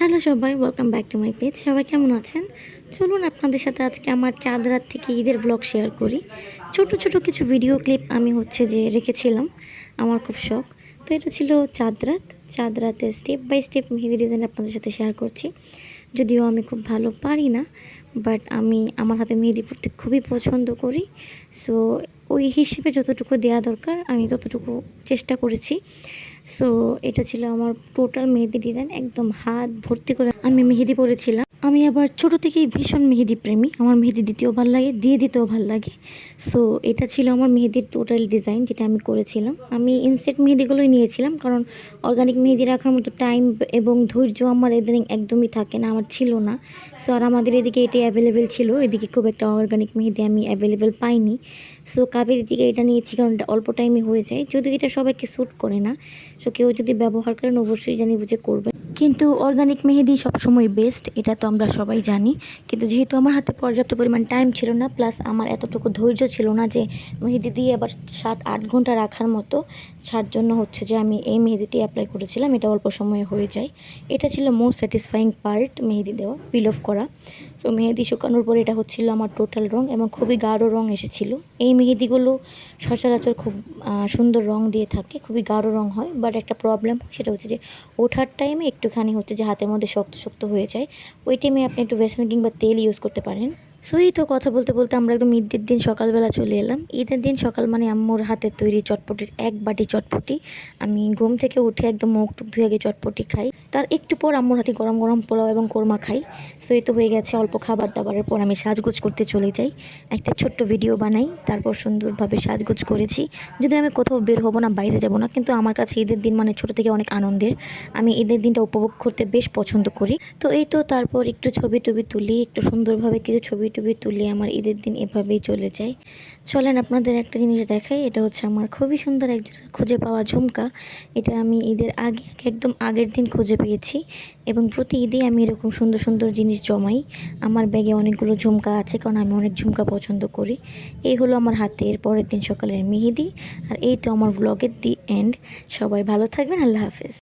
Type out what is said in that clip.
Hello সবাই, welcome back to my page. সবাই কেমন আছেন? চলুন আপনাদের সাথে আজকে আমার চাঁদ রাত থেকে ঈদের ব্লগ শেয়ার করি। ছোট ছোট কিছু ভিডিও ক্লিপ আমি রেখেছিলাম, আমার খুব শখ। তো এটা ছিল চাঁদ রাতে step by step mehndi design আপনাদের সাথে শেয়ার করছি। যদিও আমি খুব ভালো পারি না, বাট আমি আমার হাতে মেহেদি পড়তে খুবই পছন্দ করি। সো ওই হিসেবে যতটুকু দেওয়া দরকার আমি ততটুকু চেষ্টা করেছি। সো এটা ছিল আমার টোটাল মেহেদি ডিজাইন, একদম হাত ভর্তি করে আমি মেহেদি পরেছিলাম। আমি আবার ছোট থেকেই ভীষণ মেহেদি প্রেমী, আমার মেহেদি দিতেও ভালো লাগে, দিয়ে দিতেও ভালো লাগে। সো এটা ছিল আমার মেহেদির টোটাল ডিজাইন যেটা আমি করেছিলাম। আমি ইনস্ট্যান্ট মেহেদিগুলোই নিয়েছিলাম, কারণ অর্গানিক মেহেদি রাখার মতো টাইম এবং ধৈর্য আমার এদিন একদমই থাকে না, আমার ছিল না। সো আর আমাদের এদিকে এটাই অ্যাভেলেবেল ছিল, এদিকে খুব একটা অর্গানিক মেহেদি আমি অ্যাভেলেবেল পাইনি। সো কাবেরী দিকে এটা নিয়েছি, কারণ এটা অল্প টাইমে হয়ে যায়, যদিও এটা সবাইকে স্যুট করে না। সো কেউ যদি ব্যবহার করেন অবশ্যই জানি বুঝে করবেন, কিন্তু অর্গানিক মেহেদি সবসময় বেস্ট, এটা তো আমরা সবাই জানি। কিন্তু যেহেতু আমার হাতে পর্যাপ্ত পরিমাণ টাইম ছিল না, প্লাস আমার এতটুকু ধৈর্য ছিল না যে মেহেদি দিয়ে আবার 7-8 ঘন্টা রাখার মতো, যার জন্য যে আমি এই মেহেদিটি অ্যাপ্লাই করেছিলাম, এটা অল্প সময়ে হয়ে যায়। এটা ছিল মোস্ট স্যাটিসফাইং পার্ট, মেহেদি দেওয়া, পিল অফ করা। সো মেহেদি শুকানোর পর এটা হচ্ছিল আমার টোটাল রং, এবং খুবই গাঢ় রং এসেছিল। এই মেহেদিগুলো সচরাচর খুব সুন্দর রং দিয়ে থাকে, খুবই গাঢ় রং হয়। বাট একটা প্রবলেম হয়, সেটা হচ্ছে যে ওঠার টাইমে একটুখানি যে হাতের মধ্যে শক্ত শক্ত হয়ে যায়। ওই টাইমে আপনি একটু ভ্যাসলিন কিংবা তেল ইউজ করতে পারেন। সো এই তো কথা বলতে বলতে আমরা একদম ঈদের দিন সকালবেলা চলে এলাম। ঈদের দিন সকাল মানে আম্মুর হাতের তৈরি চটপটির এক বাটি চটপটি। আমি ঘুম থেকে উঠে একদম মুখ টুক ধুয়ে আগে চটপটি খাই, তার একটু পর আম্মুর হাতে গরম গরম পোলাও এবং কোরমা খাই। সো এই তো হয়ে গেছে অল্প খাবার দাবারের পর আমি সাজগোজ করতে চলে যাই, একটা ছোট্ট ভিডিও বানাই, তারপর সুন্দরভাবে সাজগোজ করেছি। যদি আমি কোথাও বের হব না, বাইরে যাব না, কিন্তু আমার কাছে ঈদের দিন মানে ছোটো থেকে অনেক আনন্দের। আমি ঈদের দিনটা উপভোগ করতে বেশ পছন্দ করি। তো এই তো তারপর একটু ছবি টবি তুলি, একটু সুন্দরভাবে কিছু ছবি টবি তুলি। আমার ঈদের দিন এভাবেই চলে যায়। চলেন আপনাদের একটা জিনিস দেখাই। এটা হচ্ছে আমার খুবই সুন্দর এক খুঁজে পাওয়া ঝুমকা। এটা আমি ঈদের আগে একদম আগের দিন খুঁজে পেয়েছি, এবং প্রতি ঈদে আমি এরকম সুন্দর সুন্দর জিনিস জমাই। আমার ব্যাগে অনেকগুলো ঝুমকা আছে, কারণ আমি অনেক ঝুমকা পছন্দ করি। এই হলো আমার হাতের পরের দিন সকালের মেহেদি। আর এই তো আমার ব্লগের দি এন্ড। সবাই ভালো থাকবেন, আল্লাহ হাফেজ।